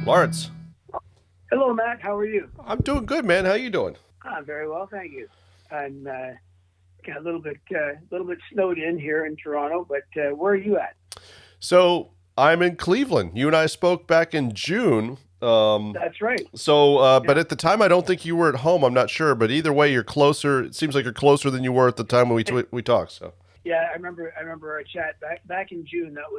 Lawrence, Hello, Matt. How are you? I'm doing good, man. How you doing? I'm very well, thank you. I'm got a little bit snowed in here in Toronto, but where are you at? So I'm in Cleveland. You and I spoke back in June. That's right. But Yeah, at the time, I don't think you were at home. I'm not sure, but either way, you're closer. It seems like you're closer than you were at the time when we talked. So, yeah. I remember our chat back in June. That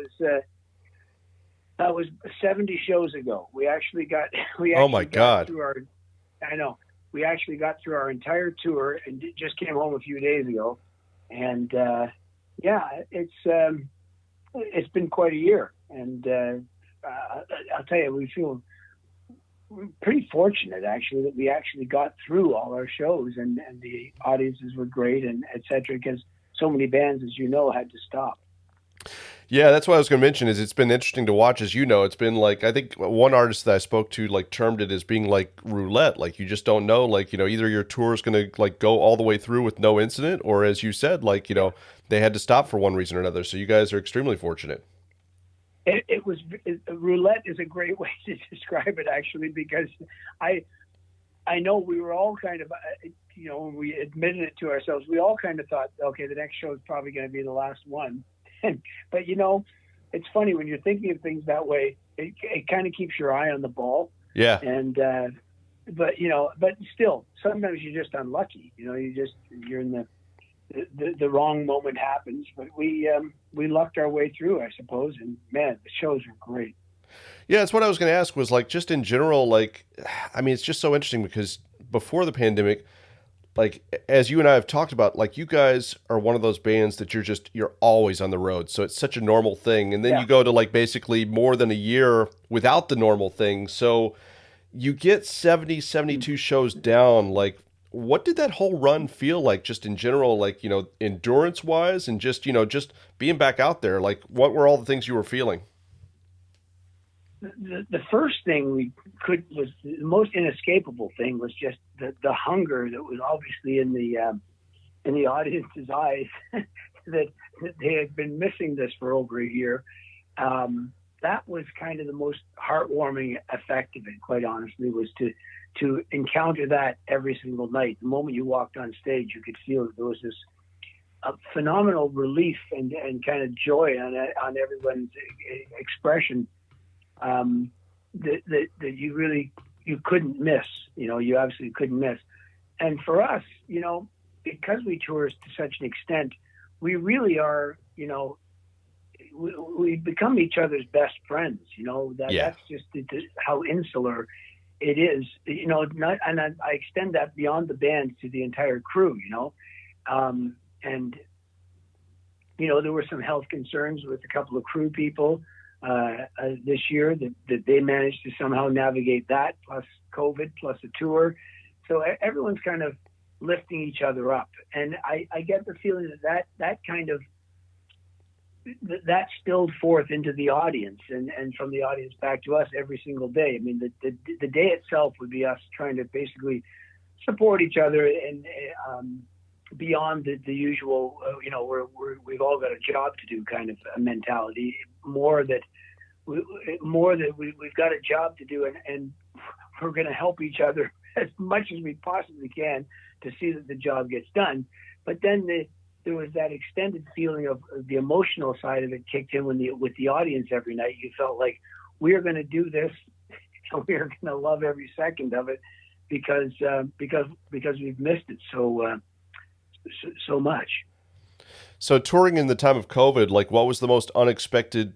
was 70 shows ago. We actually got we oh my actually got God, through our. I know we actually got through our entire tour and just came home a few days ago, and yeah, it's been quite a year, and I'll tell you, we feel pretty fortunate actually that we actually got through all our shows, and the audiences were great, and et cetera, because so many bands, as you know, had to stop. yeah, that's what I was going to mention. Is it's been interesting to watch. As you know, it's been like I think one artist that I spoke to like termed it as being like roulette. Like you just don't know. Like either your tour is going to like go all the way through with no incident, or as you said, like they had to stop for one reason or another. So you guys are extremely fortunate. Roulette is a great way to describe it actually, because I I know we were all kind of, when we admitted it to ourselves, we all kind of thought, okay, the next show is probably going to be the last one. But it's funny when you're thinking of things that way. It kind of keeps your eye on the ball. Yeah. And but still, sometimes you're just unlucky. You're in the wrong moment happens. But we lucked our way through, I suppose. And man, the shows were great. Yeah, that's what I was going to ask was like just in general, like, I mean, it's just so interesting because before the pandemic, like as you and I have talked about, like you guys are one of those bands that you're always on the road. So it's such a normal thing. And then Yeah. you go to like basically more than a year without the normal thing. So you get 70, 72 shows down. Like what did that whole run feel like just in general, like, endurance wise and just being back out there? Like what were all the things you were feeling? The first thing was the most inescapable thing was just the hunger that was obviously in the audience's eyes that they had been missing this for over a year. That was kind of the most heartwarming effect of it, quite honestly, was to encounter that every single night. The moment you walked on stage, you could feel that there was this phenomenal relief and kind of joy on everyone's expression, that you couldn't miss. You absolutely couldn't miss. And for us, because we tour to such an extent, we really are, we become each other's best friends. Yeah. That's just how insular it is. And I extend that beyond the band to the entire crew. And there were some health concerns with a couple of crew people this year that they managed to somehow navigate that, plus COVID, plus a tour. So everyone's kind of lifting each other up. And I get the feeling that kind of, that spilled forth into the audience and from the audience back to us every single day. I mean, the day itself would be us trying to basically support each other and beyond the usual, we've all got a job to do kind of a mentality, more that we've got a job to do and we're going to help each other as much as we possibly can to see that the job gets done. But then there was that extended feeling of the emotional side of it kicked in with the audience every night. You felt like we are going to do this and we are going to love every second of it because we've missed it so much. So touring in the time of COVID, like what was the most unexpected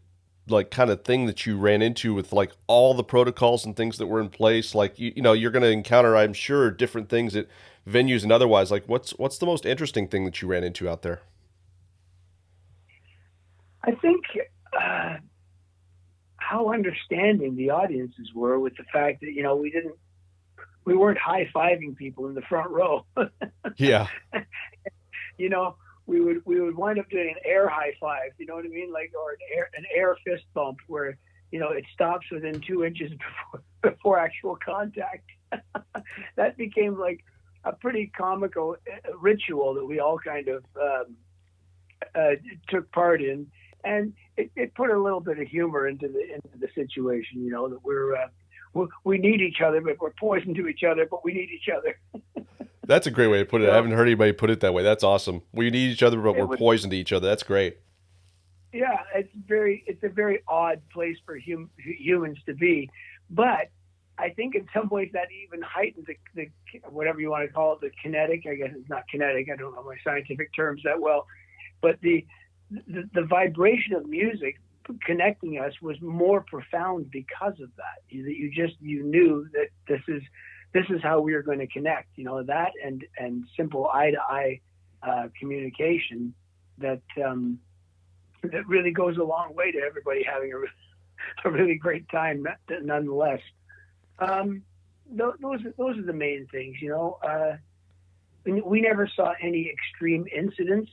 like kind of thing that you ran into with like all the protocols and things that were in place? Like you're going to encounter, I'm sure, different things at venues and otherwise. Like what's the most interesting thing that you ran into out there? I think how understanding the audiences were with the fact that we weren't high-fiving people in the front row. Yeah. We would wind up doing an air high five, you know what I mean? Like, or an air fist bump where, it stops within 2 inches before actual contact. That became like a pretty comical ritual that we all kind of took part in. And it put a little bit of humor into the situation, that we need each other, but we're poison to each other, but we need each other. That's a great way to put it. I haven't heard anybody put it that way. That's awesome. We need each other, but we're poison to each other. That's great. Yeah, it's a very odd place for humans to be, but I think in some ways that even heightens the whatever you want to call it, the kinetic. I guess it's not kinetic. I don't know my scientific terms that well, but the vibration of music connecting us was more profound because of that. You knew that this is how we are going to connect. You know, that and simple eye to eye communication that really goes a long way to everybody having a really great time nonetheless. Those are the main things, you know. We never saw any extreme incidents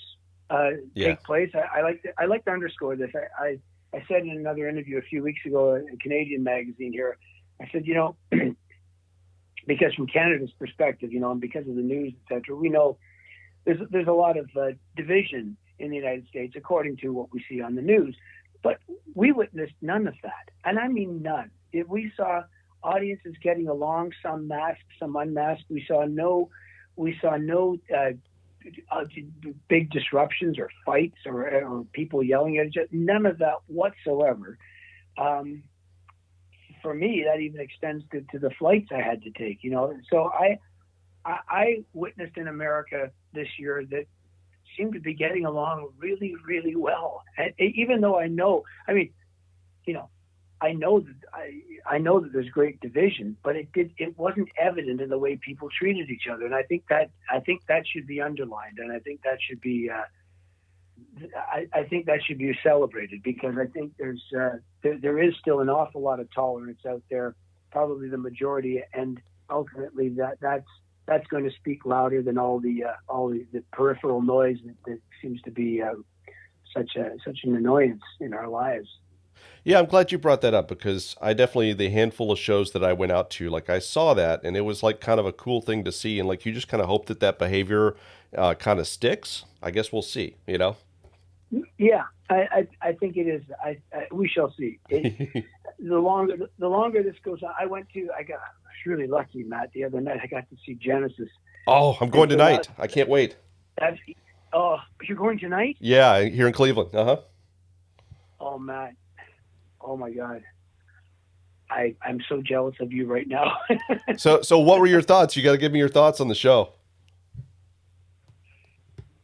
take place. I like to underscore this. I said in another interview a few weeks ago in a Canadian magazine here, I said, you know, because from Canada's perspective, you know, and because of the news, etc., we know there's a lot of division in the United States according to what we see on the news, but we witnessed none of that, and I mean none. We saw audiences getting along, some masked, some unmasked. We saw no big disruptions or fights or people yelling at each other. None of that whatsoever. For me, that even extends to the flights I had to take. You know, so I witnessed in America this year that seemed to be getting along really, really well. And even though I know that there's great division, but it wasn't evident in the way people treated each other, and I think that should be underlined, and I think that should be celebrated, because I think there is still an awful lot of tolerance out there, probably the majority, and ultimately that's going to speak louder than all the peripheral noise that seems to be such an annoyance in our lives. Yeah, I'm glad you brought that up, because the handful of shows that I went out to, like, I saw that, and it was like kind of a cool thing to see, and like you just kind of hope that behavior kind of sticks. I guess we'll see, you know? Yeah, I think it is. We shall see. The longer this goes on, I was really lucky, Matt. The other night I got to see Genesis. Oh, I'm going tonight. I can't wait. You're going tonight? Yeah, here in Cleveland. Oh, Matt. Oh my God. I'm so jealous of you right now. So what were your thoughts? You got to give me your thoughts on the show.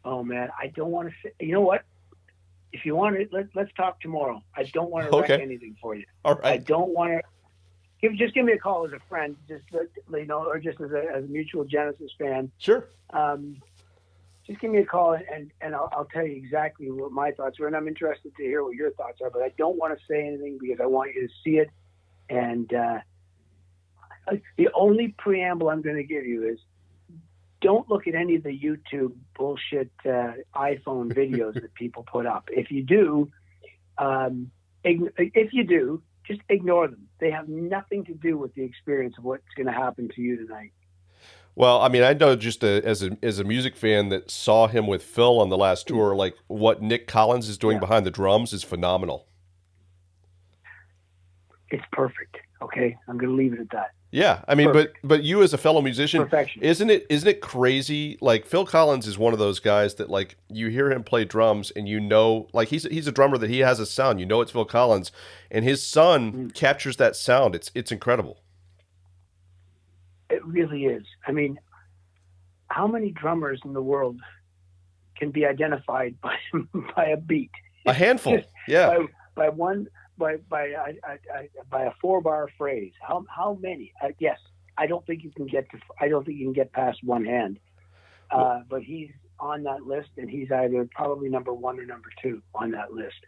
Oh man, I don't want to say, you know what? If you want to, let's talk tomorrow. I don't want to wreck anything for you. All right. I don't want to just give me a call as a friend, just, you know, or just as a mutual Genesis fan. Sure. Just give me a call and I'll tell you exactly what my thoughts are. And I'm interested to hear what your thoughts are, but I don't want to say anything because I want you to see it. And the only preamble I'm going to give you is don't look at any of the YouTube bullshit iPhone videos that people put up. If you do, just ignore them. They have nothing to do with the experience of what's going to happen to you tonight. Well, I mean, I know just as a music fan that saw him with Phil on the last tour, like what Nick Collins is doing behind the drums is phenomenal. It's perfect. Okay, I'm going to leave it at that. Yeah, I mean, but you as a fellow musician, perfection. Isn't it crazy? Like Phil Collins is one of those guys that like you hear him play drums and you know, like he's a drummer that he has a sound. You know it's Phil Collins, and his son captures that sound. It's incredible. It really is. I mean, how many drummers in the world can be identified by a beat? A handful, yeah. By a 4-bar phrase. How many? Yes, I don't think you can get past one hand. But he's on that list, and he's either probably number 1 or number 2 on that list.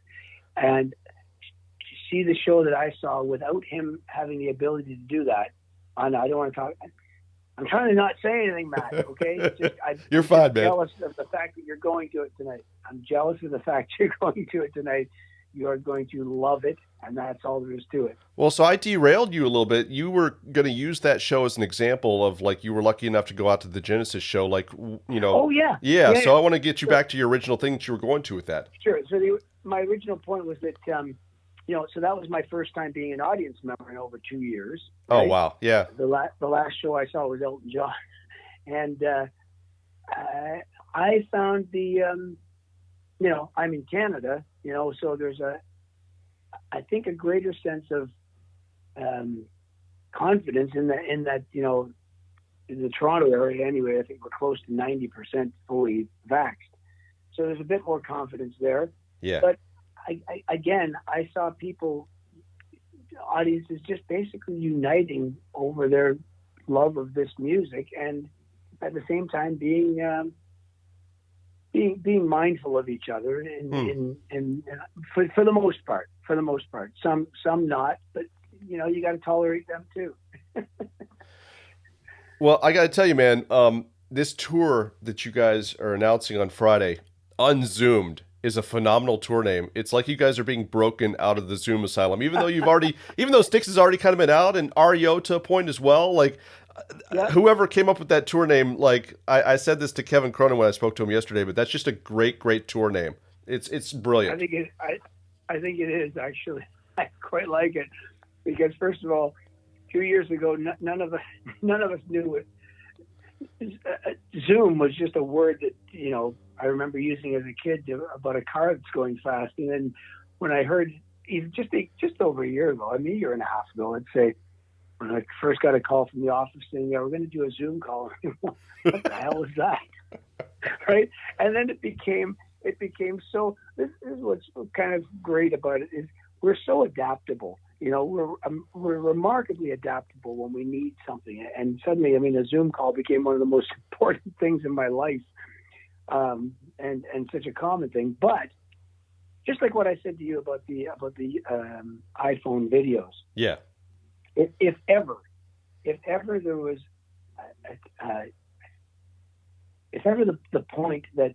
And to see the show that I saw without him having the ability to do that, I don't want to talk. I'm trying to not say anything, Matt. Okay, you're fine, man. I'm jealous of the fact that you're going to it tonight. I'm jealous of the fact you're going to it tonight. You are going to love it, and that's all there is to it. Well, so I derailed you a little bit. You were going to use that show as an example of, like, you were lucky enough to go out to the Genesis show, like, you know. Oh, yeah. Yeah, so I want to get you back to your original thing that you were going to with that. Sure. So my original point was that so that was my first time being an audience member in over 2 years. Oh, Right? wow. Yeah. The last show I saw was Elton John, and I found I'm in Canada, so there's I think a greater sense of confidence in that, in the Toronto area anyway. I think we're close to 90% fully vaxxed. So there's a bit more confidence there. Yeah. But I saw audiences just basically uniting over their love of this music, and at the same time being mindful of each other, and for the most part. Some not, but you got to tolerate them too. Well, I got to tell you, man, this tour that you guys are announcing on Friday, UnZoomed, is a phenomenal tour name. It's like you guys are being broken out of the Zoom asylum, even though Styx has already kind of been out, and REO to a point as well. Like, yeah. Whoever came up with that tour name, like I said this to Kevin Cronin when I spoke to him yesterday, but that's just a great tour name. It's brilliant. I think it is, actually. I quite like it because, first of all, 2 years ago, none of us knew it. Zoom was just a word that I remember using as a kid about a car that's going fast, and then when I heard just over a year ago, a year and a half ago, let's say, when I first got a call from the office saying, "Yeah, we're going to do a Zoom call," what the hell is that, right? And then it became so. This is what's kind of great about it, is we're so adaptable. We're remarkably adaptable when we need something. And suddenly, a Zoom call became one of the most important things in my life, and such a common thing. But just like what I said to you about the iPhone videos. Yeah. If ever there was, if ever the point that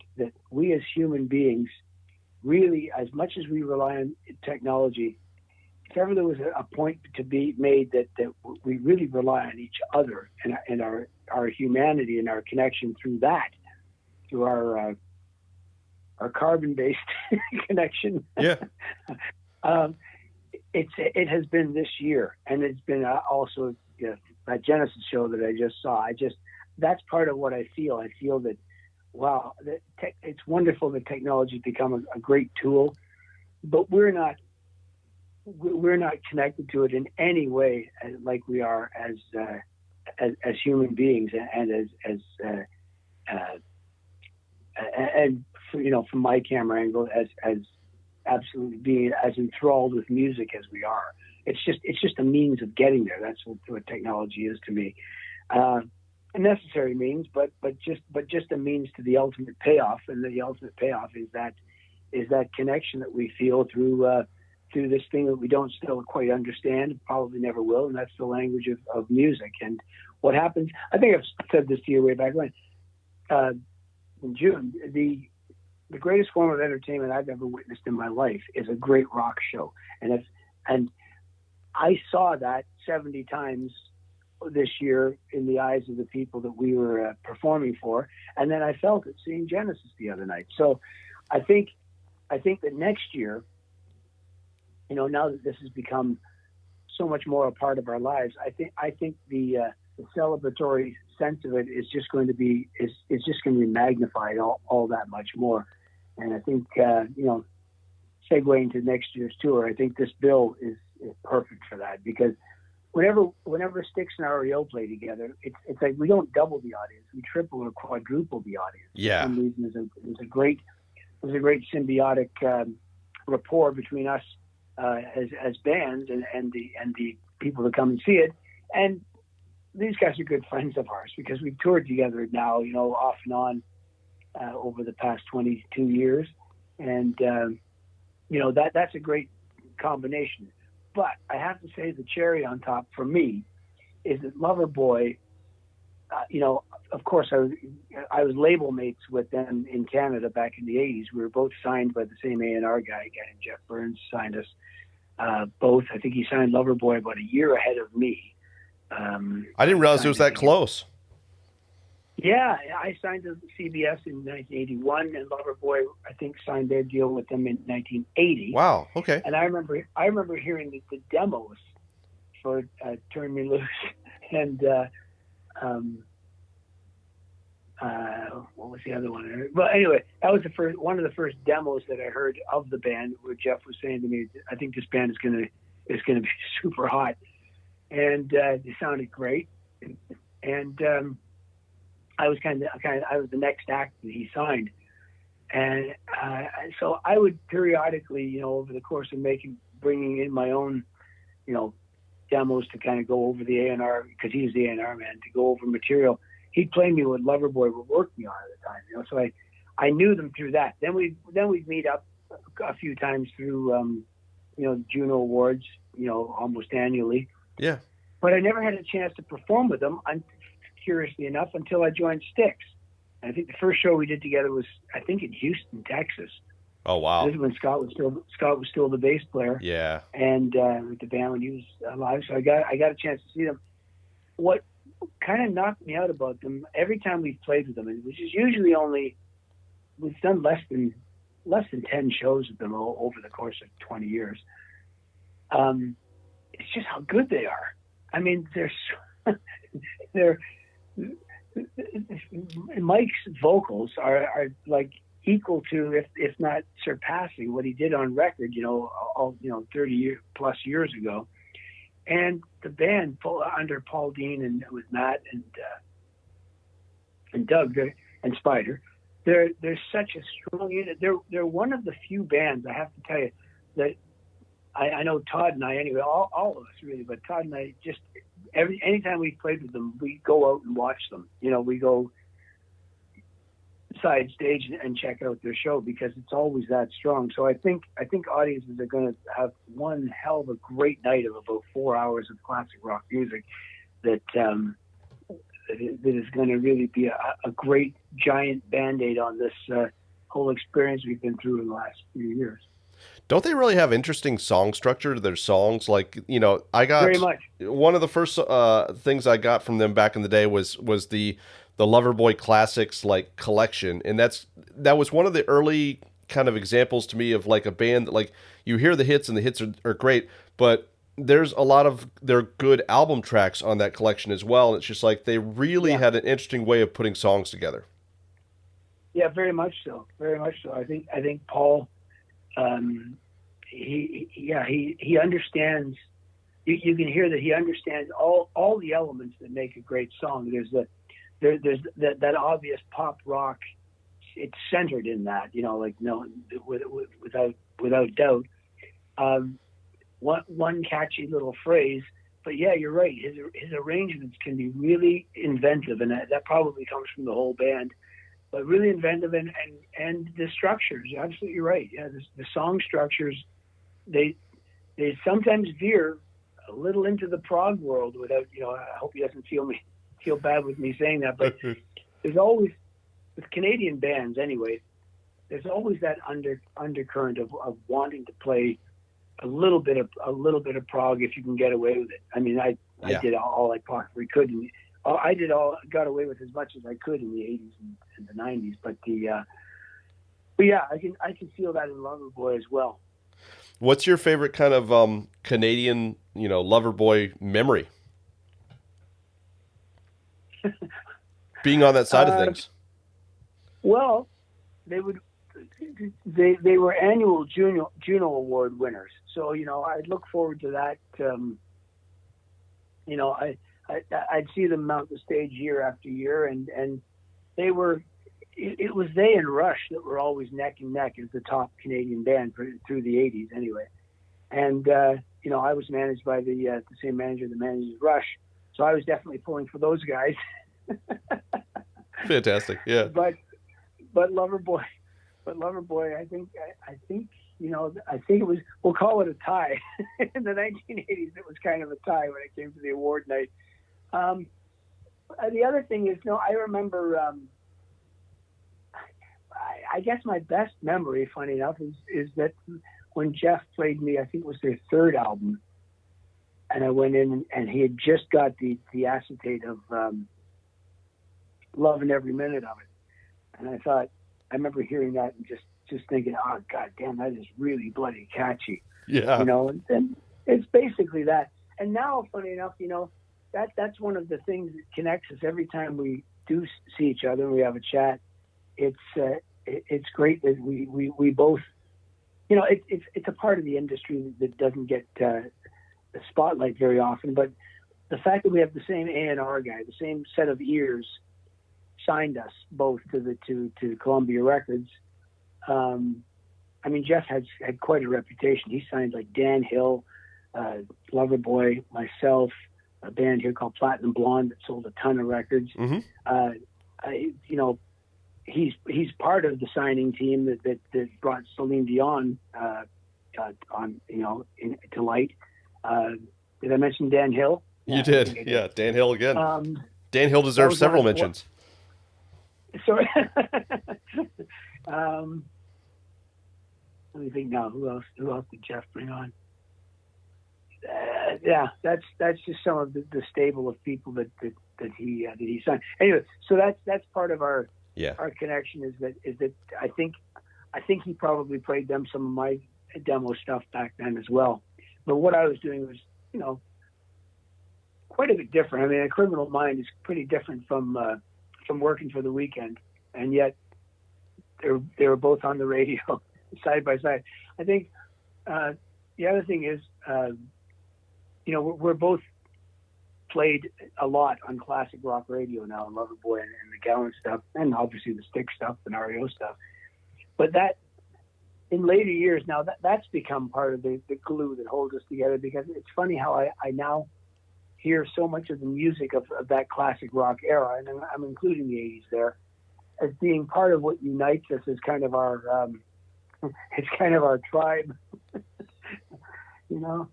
we as human beings really, as much as we rely on technology, if ever there was a point to be made that we really rely on each other and our humanity and our connection through our carbon-based connection. Yeah. It has been this year, and it's been also that Genesis show that I just saw. That's part of what I feel. I feel that, wow, it's wonderful that technology has become a great tool, but we're not connected to it in any way like we are as human beings, and from my camera angle, as absolutely being as enthralled with music as we are. It's just a means of getting there. That's what technology is to me. A necessary means, but just a means to the ultimate payoff. And the ultimate payoff is that connection that we feel through this thing that we don't still quite understand, probably never will, and that's the language of music. And what happens, I think I've said this to you way back when, in June, the greatest form of entertainment I've ever witnessed in my life is a great rock show. And I saw that 70 times this year in the eyes of the people that we were performing for. And then I felt it seeing Genesis the other night. So I think that next year, now that this has become so much more a part of our lives, I think the celebratory sense of it is just going to be magnified all that much more. And I think segueing to next year's tour, I think this bill is perfect for that, because whenever Styx and REO play together, it's like we don't double the audience, we triple or quadruple the audience. Yeah. For some reason, there's a great symbiotic rapport between us as bands and the people that come and see it. And these guys are good friends of ours because we've toured together now, off and on over the past 22 years. And, that's a great combination. But I have to say the cherry on top for me is that Loverboy, of course, I was label mates with them in Canada back in the 80s. We were both signed by the same A&R guy named Jeff Burns, signed us both. I think he signed Loverboy about a year ahead of me. I didn't realize it was that close. Yeah, I signed to CBS in 1981, and Loverboy, I think, signed their deal with them in 1980. Wow. Okay. And I remember hearing the demos for "Turn Me Loose" and um, what was the other one? Well, anyway, that was one of the first demos that I heard of the band, where Jeff was saying to me, "I think this band is gonna be super hot," and they sounded great, and I was I was the next act that he signed, and so I would periodically, over the course of bringing in my own, demos to kind of go over the A&R, because he was the A&R man, to go over material. He'd play me what Loverboy would work me on at the time, so I knew them through that. Then we'd meet up a few times through, the Juno Awards, almost annually. Yeah. But I never had a chance to perform with them, curiously enough, until I joined Styx. And I think the first show we did together was, I think, in Houston, Texas. Oh wow! This is when Scott was still the bass player. Yeah. And with the band when he was alive, so I got a chance to see them. What kind of knocked me out about them, every time we've played with them, which is usually we've done less than 10 shows with them over the course of 20 years. It's just how good they are. I mean, they're Mike's vocals are like equal to, if not surpassing, what he did on record, 30 plus years ago. And the band under Paul Dean and with Matt and Doug and Spider, they're such a strong unit. They're one of the few bands, I have to tell you, that I know Todd and I, anyway, all of us really, but Todd and I just, anytime we've played with them, we go out and watch them. We go side stage and check out their show, because it's always that strong. So I think audiences are going to have one hell of a great night of about 4 hours of classic rock music that is going to really be a great giant Band-Aid on this whole experience we've been through in the last few years. Don't they really have interesting song structure to their songs? Like, I got very much. One of the first things I got from them back in the day was the Loverboy Classics like collection, and that was one of the early kind of examples to me of like a band that, like, you hear the hits and the hits are great, but there's a lot of their good album tracks on that collection as well. And it's just like they really had an interesting way of putting songs together. Yeah, very much so. Very much so. I think Paul, he understands. You can hear that he understands all the elements that make a great song. There's that obvious pop rock. It's centered in that, without doubt. One catchy little phrase, but yeah, you're right. His arrangements can be really inventive, and that probably comes from the whole band. But really inventive, and the structures. You're absolutely right. Yeah, the song structures, they sometimes veer a little into the prog world without. I hope he doesn't feel bad with me saying that, but there's always, with Canadian bands anyway, there's always that undercurrent of wanting to play a little bit of prog if you can get away with it. I mean, I did all I possibly could, and got away with as much as I could in the 80s and the 90s. But I can feel that in Loverboy as well. What's your favorite kind of Canadian, Loverboy memory? Being on that side of things. Well, they were annual Juno Award winners. So, I'd look forward to that. I'd see them mount the stage year after year, and they were, it was they and Rush that were always neck and neck as the top Canadian band through the 80s anyway. And, I was managed by the same manager that manages Rush. So I was definitely pulling for those guys. Fantastic. Yeah. But Loverboy, I think it was, we'll call it a tie. In the 1980s, it was kind of a tie when it came to the award night. The other thing is, I remember, I guess my best memory, funny enough, is that when Jeff played me, I think it was their third album, and I went in and he had just got the acetate of loving every minute of it. And I remember hearing that and just thinking, oh, God damn, that is really bloody catchy. Yeah. You know, and it's basically that. And now, funny enough, you know, that's one of the things that connects us every time we do see each other and we have a chat. It's great that we both, you know, it's a part of the industry that doesn't get the spotlight very often, but the fact that we have the same A&R guy, the same set of ears, signed us both to Columbia Records. I mean, Jeff had quite a reputation. He signed like Dan Hill, Loverboy, myself, a band here called Platinum Blonde that sold a ton of records. Mm-hmm. You know, he's part of the signing team that brought Celine Dion on, you know, to light. Did I mention Dan Hill? You did. Yeah, Dan Hill again. Dan Hill deserves several mentions. Sorry. Let me think now. Who else did Jeff bring on? Yeah, that's just some of the stable of people that he signed. Anyway, so that's part of our connection is that I think he probably played them some of my demo stuff back then as well. But what I was doing was, you know, quite a bit different. I mean, A Criminal Mind is pretty different from Working for the Weekend, and yet they were both on the radio side by side. I think the other thing is, you know, we're both played a lot on classic rock radio now, and Loverboy and the Gowan stuff, and obviously the Styx stuff and REO stuff. But that, in later years now, that's become part of the glue that holds us together, because it's funny how I now hear so much of the music of that classic rock era, and I'm including the 80s there, as being part of what unites us as kind of our, it's kind of our tribe, you know,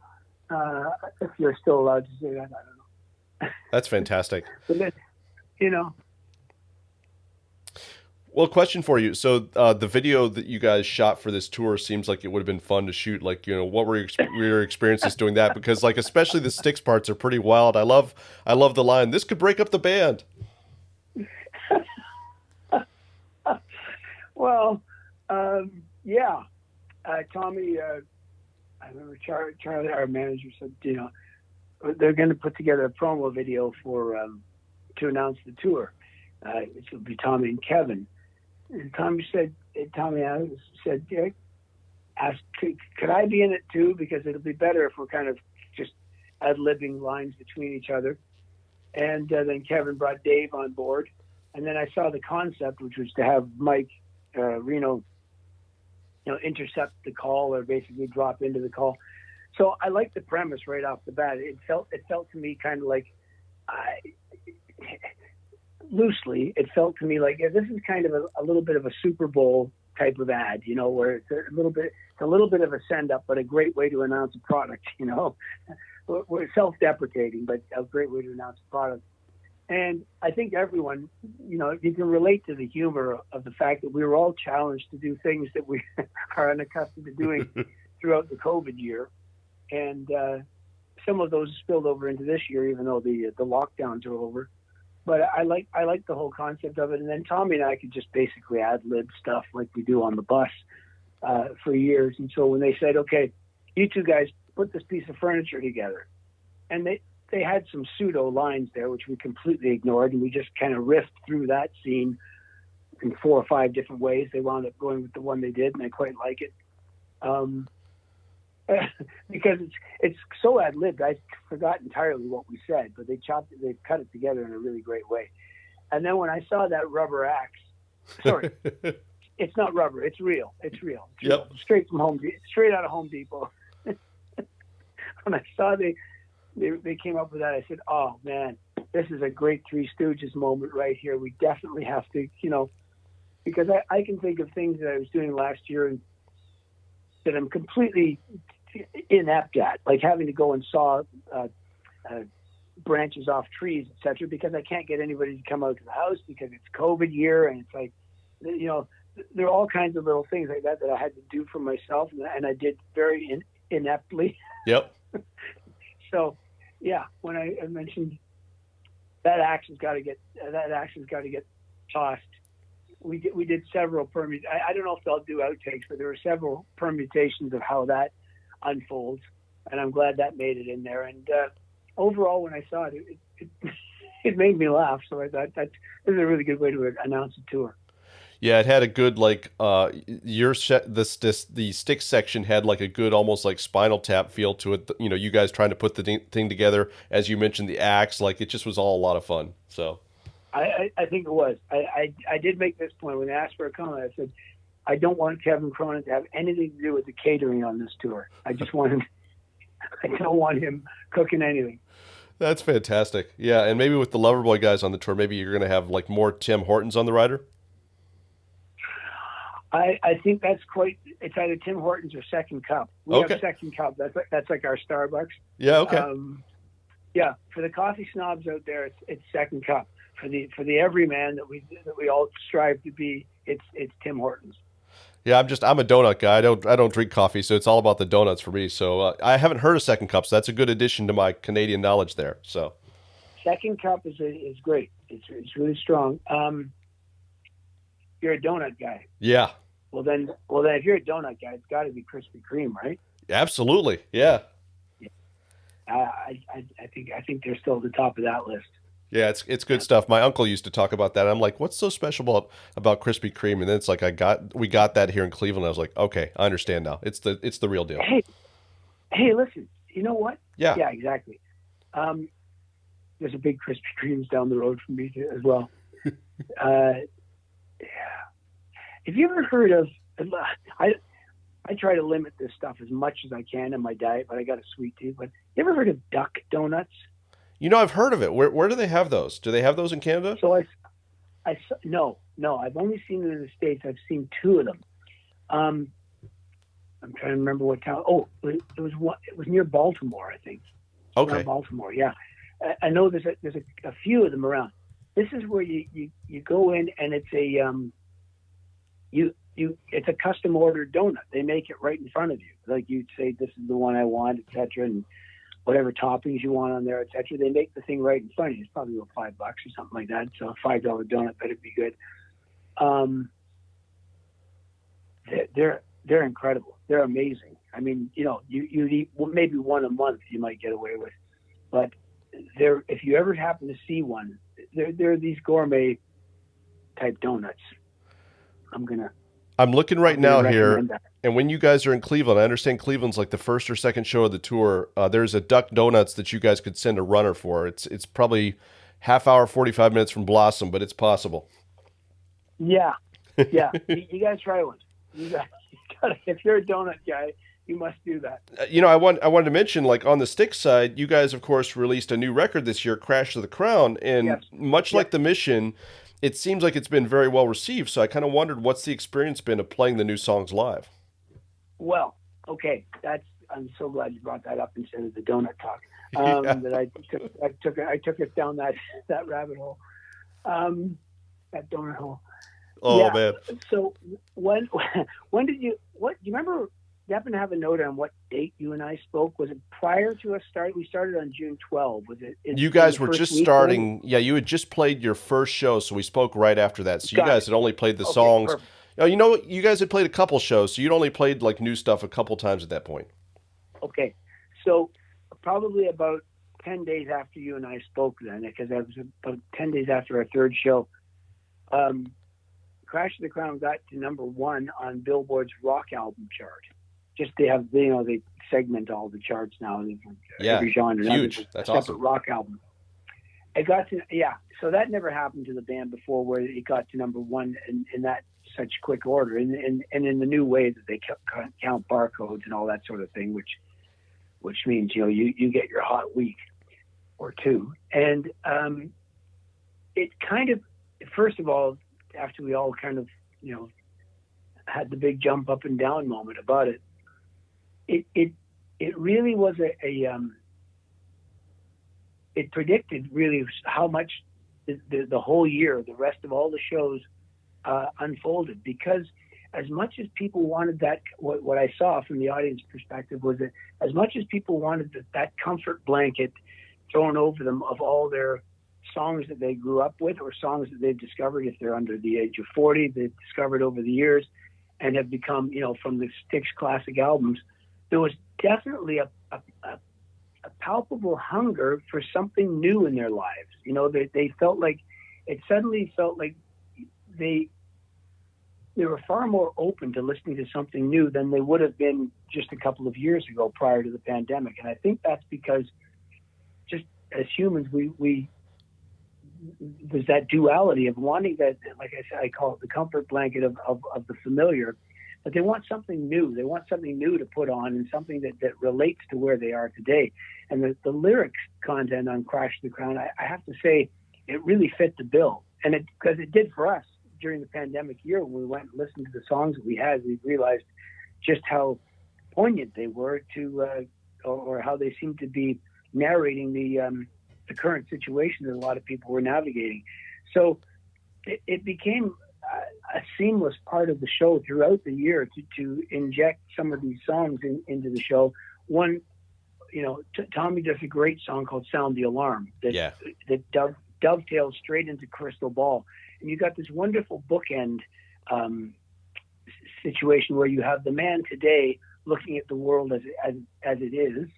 if you're still allowed to say that, I don't know. That's fantastic. But then, you know. Well, question for you. So the video that you guys shot for this tour seems like it would have been fun to shoot. Like, you know, what were your experiences doing that? Because, like, especially the Styx parts are pretty wild. I love the line, "This could break up the band." Well, yeah. Tommy, I remember Charlie, our manager, said, you know, they're going to put together a promo video for to announce the tour. It will be Tommy and Kevin. And Tommy said, yeah, asked, could I be in it too? Because it'll be better if we're kind of just ad-libbing lines between each other. And then Kevin brought Dave on board. And then I saw the concept, which was to have Mike Reno, you know, intercept the call or basically drop into the call. So I liked the premise right off the bat. It felt to me kind of like, loosely, it felt to me like this is kind of a little bit of a Super Bowl type of ad, you know, where it's a little bit of a send up, but a great way to announce a product, you know. We're self-deprecating, but a great way to announce a product. And I think everyone, you know, you can relate to the humor of the fact that we were all challenged to do things that we are unaccustomed to doing throughout the COVID year. And some of those spilled over into this year, even though the lockdowns are over. But I like the whole concept of it. And then Tommy and I could just basically ad-lib stuff like we do on the bus for years. And so when they said, okay, you two guys put this piece of furniture together, and they had some pseudo lines there, which we completely ignored, and we just kind of riffed through that scene in 4 or 5 different ways. They wound up going with the one they did, and I quite like it. Because it's so ad-libbed, I forgot entirely what we said, but they cut it together in a really great way. And then when I saw that rubber axe, sorry, it's not rubber, it's real. It's real. Yep. Straight out of Home Depot. When I saw they came up with that, I said, oh man, this is a great Three Stooges moment right here. We definitely have to, you know, because I can think of things that I was doing last year and that I'm completely inept at, like having to go and saw branches off trees, etc., because I can't get anybody to come out to the house because it's COVID year, and it's like, you know, there are all kinds of little things like that I had to do for myself, and I did very ineptly. Yep. So, yeah, when I mentioned that axe has got to get tossed. We did several I don't know if they'll do outtakes, but there were several permutations of how that unfolds, and I'm glad that made it in there. And overall, when I saw it, it made me laugh. So I thought this is a really good way to announce a tour. Yeah, it had a good like the Styx section had like a good almost like Spinal Tap feel to it. You know, you guys trying to put the thing together, as you mentioned, the axe, like it just was all a lot of fun. So I think it was. I did make this point when they asked for a comment. I said, I don't want Kevin Cronin to have anything to do with the catering on this tour. I just want him. I don't want him cooking anything. That's fantastic. Yeah, and maybe with the Loverboy guys on the tour, maybe you're going to have like more Tim Hortons on the rider. I think that's it's either Tim Hortons or Second Cup. We have Second Cup. That's like our Starbucks. Yeah. Okay. Yeah. For the coffee snobs out there, it's Second Cup. For the everyman that we all strive to be, it's Tim Hortons. Yeah, I'm a donut guy. I don't drink coffee, so it's all about the donuts for me. So I haven't heard of Second Cup, so that's a good addition to my Canadian knowledge there. So Second Cup is great. It's really strong. You're a donut guy. Yeah. Well then, if you're a donut guy, it's got to be Krispy Kreme, right? Absolutely. Yeah. I think they're still at the top of that list. Yeah, it's good stuff. My uncle used to talk about that. I'm like, what's so special about Krispy Kreme? And then it's like we got that here in Cleveland. I was like, okay, I understand now. It's the real deal. Hey, listen. You know what? Yeah. Yeah, exactly. There's a big Krispy Kreme's down the road from me as well. Yeah. Have you ever heard of? I try to limit this stuff as much as I can in my diet, but I got a sweet tooth. But you ever heard of duck donuts? You know, I've heard of it. Where do they have those? Do they have those in Canada? So no. I've only seen them in the States. I've seen two of them. I'm trying to remember what town. Oh, it was near Baltimore, I think. Okay. Around Baltimore, yeah. I know there's a few of them around. This is where you go in and it's it's a custom ordered donut. They make it right in front of you. Like you'd say, this is the one I want, etc. And whatever toppings you want on there, etc. They make the thing right in front of you. It's probably about $5 or something like that. So a $5 donut better be good. They're incredible. They're amazing. I mean, you know, you eat maybe one a month you might get away with, but if you ever happen to see one, they're these gourmet type donuts. I'm looking right now here, and when you guys are in Cleveland, I understand Cleveland's like the first or second show of the tour. There's a Duck Donuts that you guys could send a runner for. It's probably half hour, 45 minutes from Blossom, but it's possible. Yeah. You guys try one. If you're a donut guy, you must do that. You know, I wanted to mention, like on the Styx side, you guys of course released a new record this year, Crash to the Crown, and much like the Mission, it seems like it's been very well received. So I kind of wondered, what's the experience been of playing the new songs live? Well, okay, I'm so glad you brought that up instead of the donut talk. That I took us down that rabbit hole, that donut hole. Oh man! So when did you? What do you remember? You happen to have a note on what date you and I spoke? Was it prior to us start? We started on June 12. Was it? You guys were just starting. Then? Yeah, you had just played your first show, so we spoke right after that. So you guys had only played the songs. Perfect. You know, you guys had played a couple shows, so you'd only played like new stuff a couple times at that point. Okay, so probably about 10 days after you and I spoke then, because that was about 10 days after our third show. Crash to the Crown got to #1 on Billboard's rock album chart. Just they segment all the charts now. Every genre. Huge. That's awesome. Rock album. It got to so that never happened to the band before, where it got to #1 in that such quick order, and in the new way that they count barcodes and all that sort of thing, which means you get your hot week or two, and it kind of, first of all, after we all kind of had the big jump up and down moment about it. It really was it predicted really how much the whole year, the rest of all the shows unfolded, because as much as people wanted that, what I saw from the audience perspective was that as much as people wanted that comfort blanket thrown over them of all their songs that they grew up with or songs that they've discovered if they're under the age of 40, they've discovered over the years and have become, from the Styx classic albums. There was definitely a palpable hunger for something new in their lives. They felt like, it suddenly felt like they were far more open to listening to something new than they would have been just a couple of years ago prior to the pandemic. And I think that's because just as humans, there's that duality of wanting that, like I said, I call it the comfort blanket of the familiar, but they want something new. They want something new to put on and something that relates to where they are today. And the lyrics content on Crash the Crown, I have to say, it really fit the bill. And because it did for us during the pandemic year, when we went and listened to the songs that we had, we realized just how poignant they were or how they seemed to be narrating the current situation that a lot of people were navigating. So it became a seamless part of the show throughout the year to inject some of these songs into the show. One, Tommy does a great song called Sound the Alarm that dovetails straight into Crystal Ball. And you got this wonderful bookend situation where you have the man today looking at the world as it is,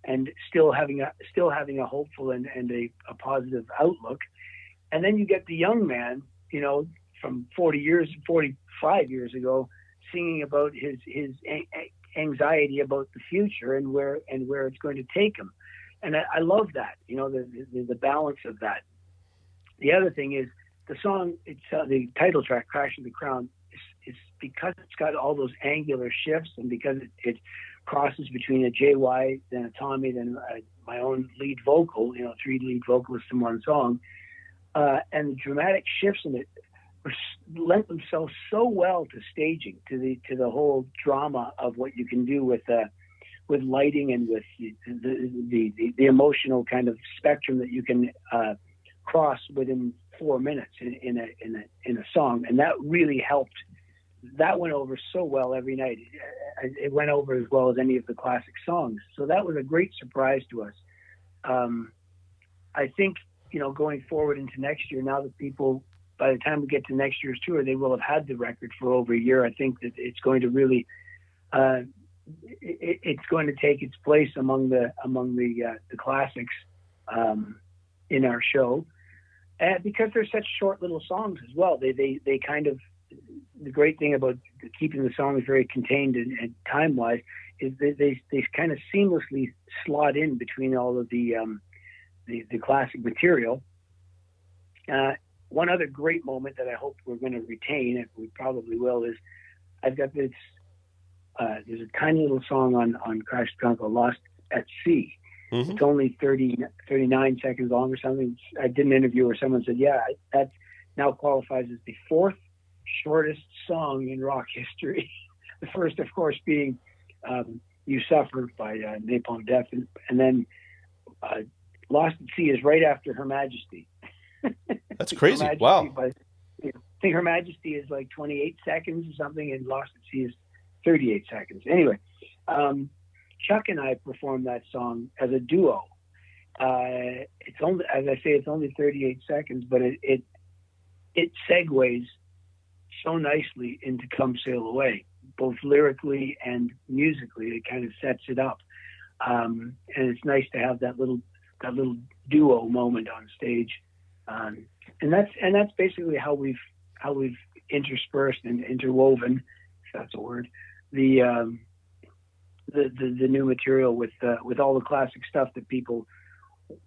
and still having a hopeful and a positive outlook. And then you get the young man, from 45 years ago, singing about his anxiety about the future and where it's going to take him. And I love that, the balance of that. The other thing is the song itself, the title track, Crash of the Crown, is because it's got all those angular shifts and because it crosses between a JY, then a Tommy, then my own lead vocal, 3 lead vocalists in one song. And the dramatic shifts in it lent themselves so well to staging, to the whole drama of what you can do with lighting and with the emotional kind of spectrum that you can cross within 4 minutes in a song. And that really helped. That went over so well every night. It went over as well as any of the classic songs. So that was a great surprise to us. I think, going forward into next year, now that people, by the time we get to next year's tour, they will have had the record for over a year. I think that it's going to really, it's going to take its place among the classics in our show, because they're such short little songs as well. They kind of, the great thing about keeping the songs very contained and time-wise is that they kind of seamlessly slot in between all of the classic material. One other great moment that I hope we're going to retain, and we probably will, is I've got this. There's a tiny little song on Crash the Crown called Lost at Sea. Mm-hmm. It's only 39 seconds long or something. I did an interview where someone said, yeah, that now qualifies as the 4th shortest song in rock history. The first, of course, being You Suffer by Napalm Death. And then Lost at Sea is right after Her Majesty. That's crazy. Majesty, wow. But, I think Her Majesty is like 28 seconds or something, and Lost at Sea is 38 seconds. Anyway, Chuck and I performed that song as a duo. It's only, as I say, it's only 38 seconds, but it segues so nicely into Come Sail Away, both lyrically and musically. It kind of sets it up, and it's nice to have that little duo moment on stage, and that's basically how we've interspersed and interwoven, if that's a word, the new material with all the classic stuff that people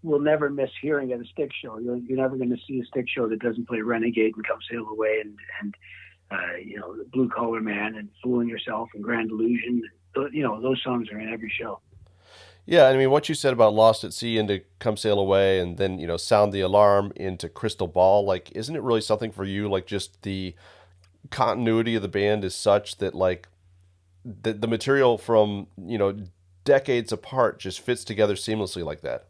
will never miss hearing at a Styx show. You're never going to see a Styx show that doesn't play Renegade and Come Sail Away and the Blue Collar Man and Fooling Yourself and Grand Illusion. Those songs are in every show. Yeah, I mean, what you said about Lost at Sea into Come Sail Away and then, Sound the Alarm into Crystal Ball, like, isn't it really something for you? Like, just the continuity of the band is such that, like, the material from, decades apart just fits together seamlessly like that.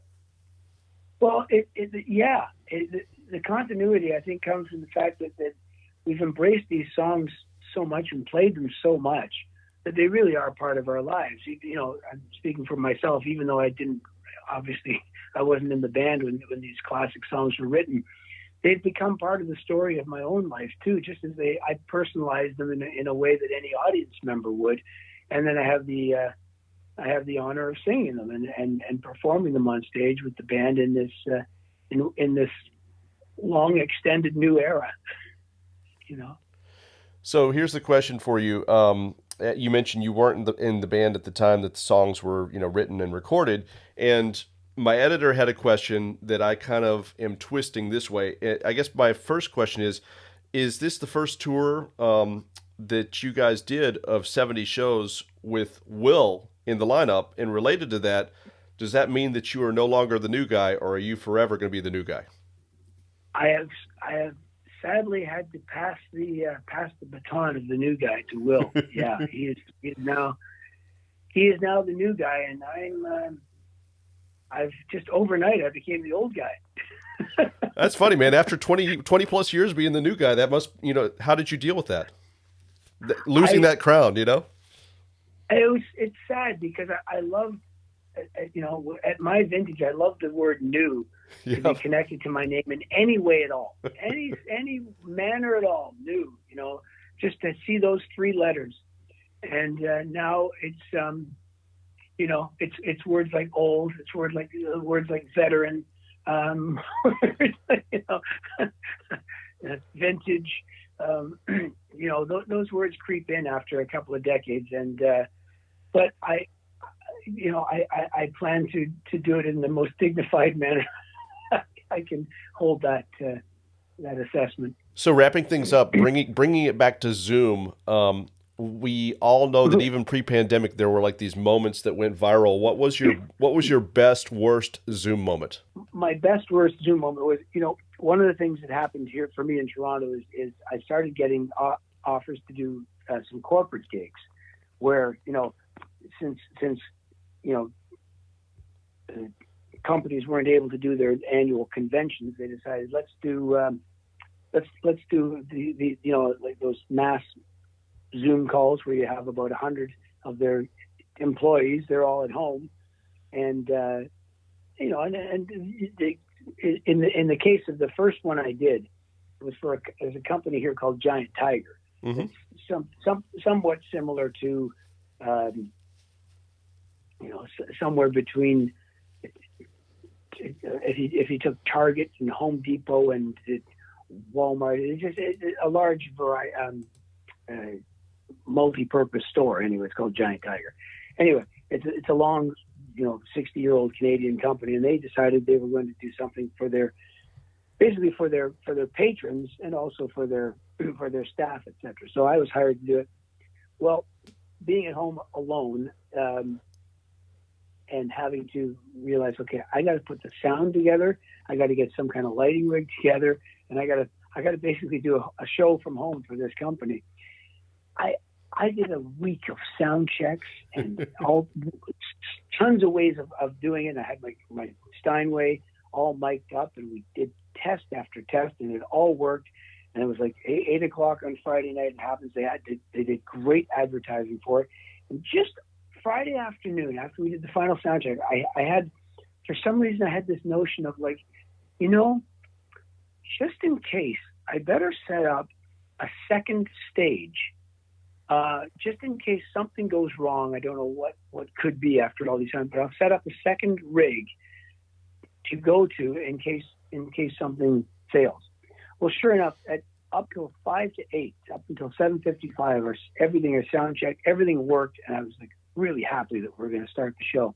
Well, the continuity, I think, comes from the fact that we've embraced these songs so much and played them so much that they really are part of our lives. I'm speaking for myself, even though I didn't obviously I wasn't in the band when these classic songs were written. They've become part of the story of my own life too, just as I personalized them in a way that any audience member would. And then I have the honor of singing them and performing them on stage with the band in this long extended new era, you know. So here's the question for you. You mentioned you weren't in the band at the time that the songs were, written and recorded. And my editor had a question that I kind of am twisting this way. I guess my first question is this the first tour that you guys did of 70 shows with Will in the lineup? And related to that, does that mean that you are no longer the new guy, or are you forever going to be the new guy? I have sadly had to pass the baton of the new guy to Will. Yeah, he is now the new guy, and I've just overnight I became the old guy. That's funny, man. After 20 plus years being the new guy, that must, how did you deal with that? Losing that crown, It's sad because I love, at my vintage, I love the word new to be connected to my name in any way at all, any manner at all, new, just to see those three letters. And now it's, it's words like old, it's words like veteran, vintage. Those words creep in after a couple of decades, and but I plan to do it in the most dignified manner I can hold that assessment. So wrapping things up, bringing it back to Zoom. We all know that even pre-pandemic, there were like these moments that went viral. What was your best, worst Zoom moment? My best, worst Zoom moment was, one of the things that happened here for me in Toronto is I started getting offers to do some corporate gigs where, since companies weren't able to do their annual conventions, they decided let's do the like those mass Zoom calls where you have about 100 of their employees. They're all at home, and in the case of the first one I did, it was there's a company here called Giant Tiger. Mm-hmm. It's somewhat similar to somewhere between if you took Target and Home Depot and Walmart. It's just a large variety. Multi-purpose store. Anyway, it's called Giant Tiger. Anyway, it's a long, 60-year-old Canadian company, and they decided they were going to do something for their patrons and also for their staff, etc. So I was hired to do it. Well, being at home alone and having to realize, okay, I got to put the sound together. I got to get some kind of lighting rig together, and I got to basically do a show from home for this company. I did a week of sound checks and tons of ways of doing it. I had my Steinway all mic'd up, and we did test after test, and it all worked. And it was like 8 o'clock on Friday night. It happens they did great advertising for it. And just Friday afternoon, after we did the final sound check, I had, for some reason, I had this notion of like, just in case, I better set up a second stage. Just in case something goes wrong. I don't know what could be after all these times, but I'll set up a second rig to go to in case something fails. Well, sure enough, up till 5 to 8, up until 7:55, or everything, a sound check, everything worked, and I was like really happy that we're going to start the show.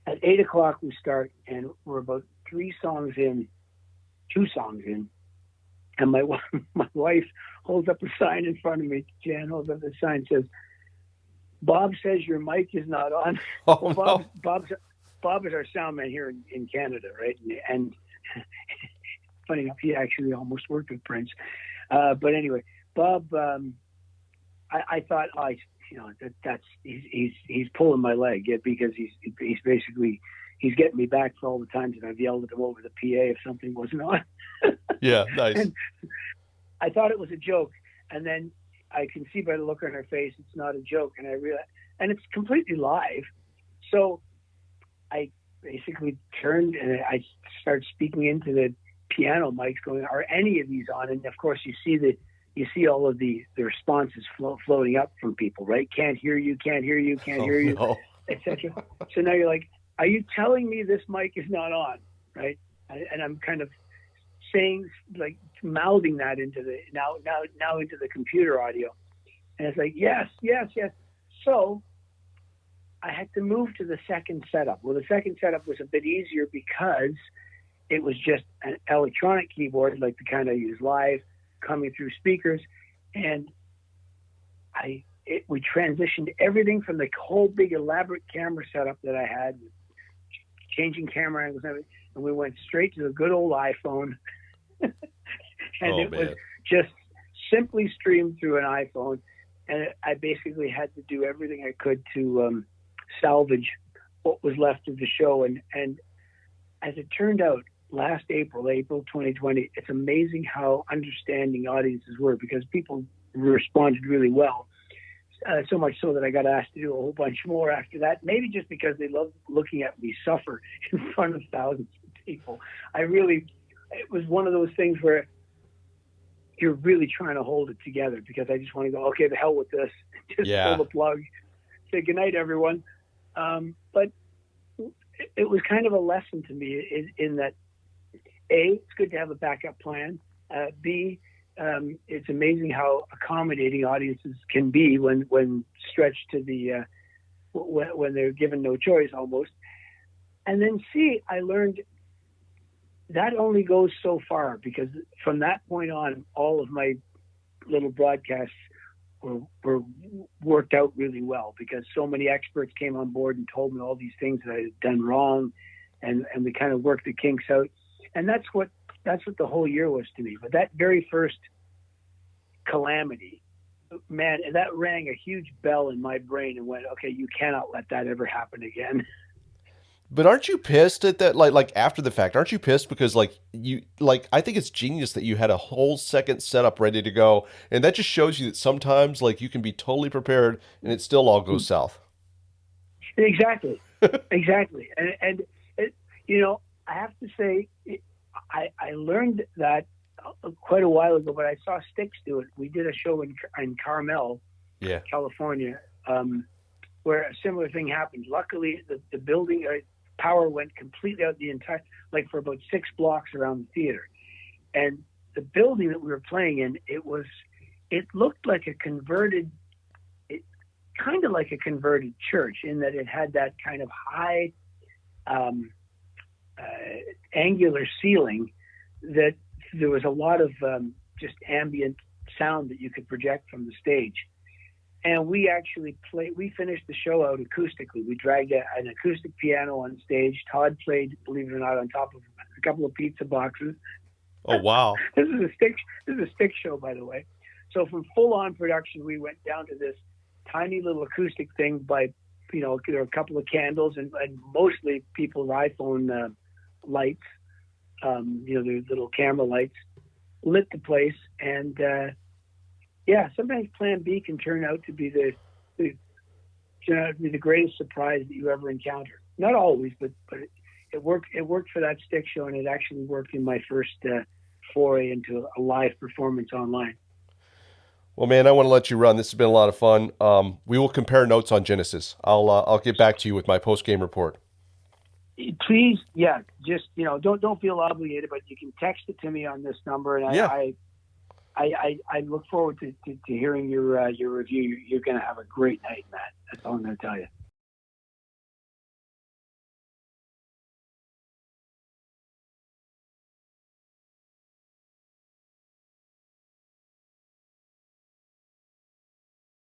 At 8 o'clock we start, and we're about 2 songs in, and my wife holds up a sign in front of me. Jan holds up the sign, says, "Bob says your mic is not on." Oh, well, no. Bob is our sound man here in Canada, right? And funny enough, he actually almost worked with Prince. But anyway, Bob, I thought, that's he's pulling my leg, because he's basically he's getting me back for all the times that I've yelled at him over the PA if something wasn't on. Yeah, nice. And I thought it was a joke, and then I can see by the look on her face it's not a joke, and I realized, and it's completely live. So I basically turned and I started speaking into the piano mics, going, "Are any of these on?" And of course, you see all of the responses floating up from people, right? Can't hear you, can't hear you, can't hear you, no. etc. So now you're like, "Are you telling me this mic is not on?" Right? And I'm kind of saying, like, mouthing that into the now into the computer audio, and it's like, yes. So I had to move to the second setup. Well, the second setup was a bit easier because it was just an electronic keyboard, like the kind I use live, coming through speakers. And we transitioned everything from the whole big elaborate camera setup that I had, changing camera angles and everything, and we went straight to the good old iPhone. And was just simply streamed through an iPhone. And I basically had to do everything I could to salvage what was left of the show. And as it turned out, last April 2020, it's amazing how understanding audiences were, because people responded really well. So much so that I got asked to do a whole bunch more after that, maybe just because they love looking at me suffer in front of thousands of people. It was one of those things where you're really trying to hold it together, because I just want to go, okay, the hell with this. Just pull the plug, say goodnight, everyone. But it was kind of a lesson to me in that, A, it's good to have a backup plan. B, it's amazing how accommodating audiences can be when stretched to the when they're given no choice almost. And then C, I learned that only goes so far, because from that point on, all of my little broadcasts were worked out really well, because so many experts came on board and told me all these things that I had done wrong, and we kind of worked the kinks out. And that's what the whole year was to me. But that very first calamity, man, that rang a huge bell in my brain and went, okay, you cannot let that ever happen again. But aren't you pissed at that? Like after the fact, aren't you pissed because I think it's genius that you had a whole second setup ready to go, and that just shows you that sometimes like you can be totally prepared and it still all goes south. Exactly, exactly, and it, I have to say, I learned that quite a while ago, but I saw Styx do it. We did a show in Carmel, California, where a similar thing happened. Luckily, the building power went completely out the entire, like for about 6 blocks around the theater. And the building that we were playing in, it looked like kind of like a converted church, in that it had that kind of high angular ceiling, that there was a lot of just ambient sound that you could project from the stage. And we actually we finished the show out acoustically. We dragged an acoustic piano on stage. Todd played, believe it or not, on top of a couple of pizza boxes. Oh, wow. This is a Styx show, by the way. So from full on production, we went down to this tiny little acoustic thing by, there were a couple of candles and mostly people's iPhone lights, their little camera lights, lit the place. And, sometimes Plan B can turn out to be the greatest surprise that you ever encounter. Not always, but it worked. It worked for that Styx show, and it actually worked in my first foray into a live performance online. Well, man, I want to let you run. This has been a lot of fun. We will compare notes on Genesis. I'll get back to you with my post game report. Please, just don't feel obligated, but you can text it to me on this number, and I look forward to hearing your review. You're going to have a great night, Matt. That's all I'm going to tell you.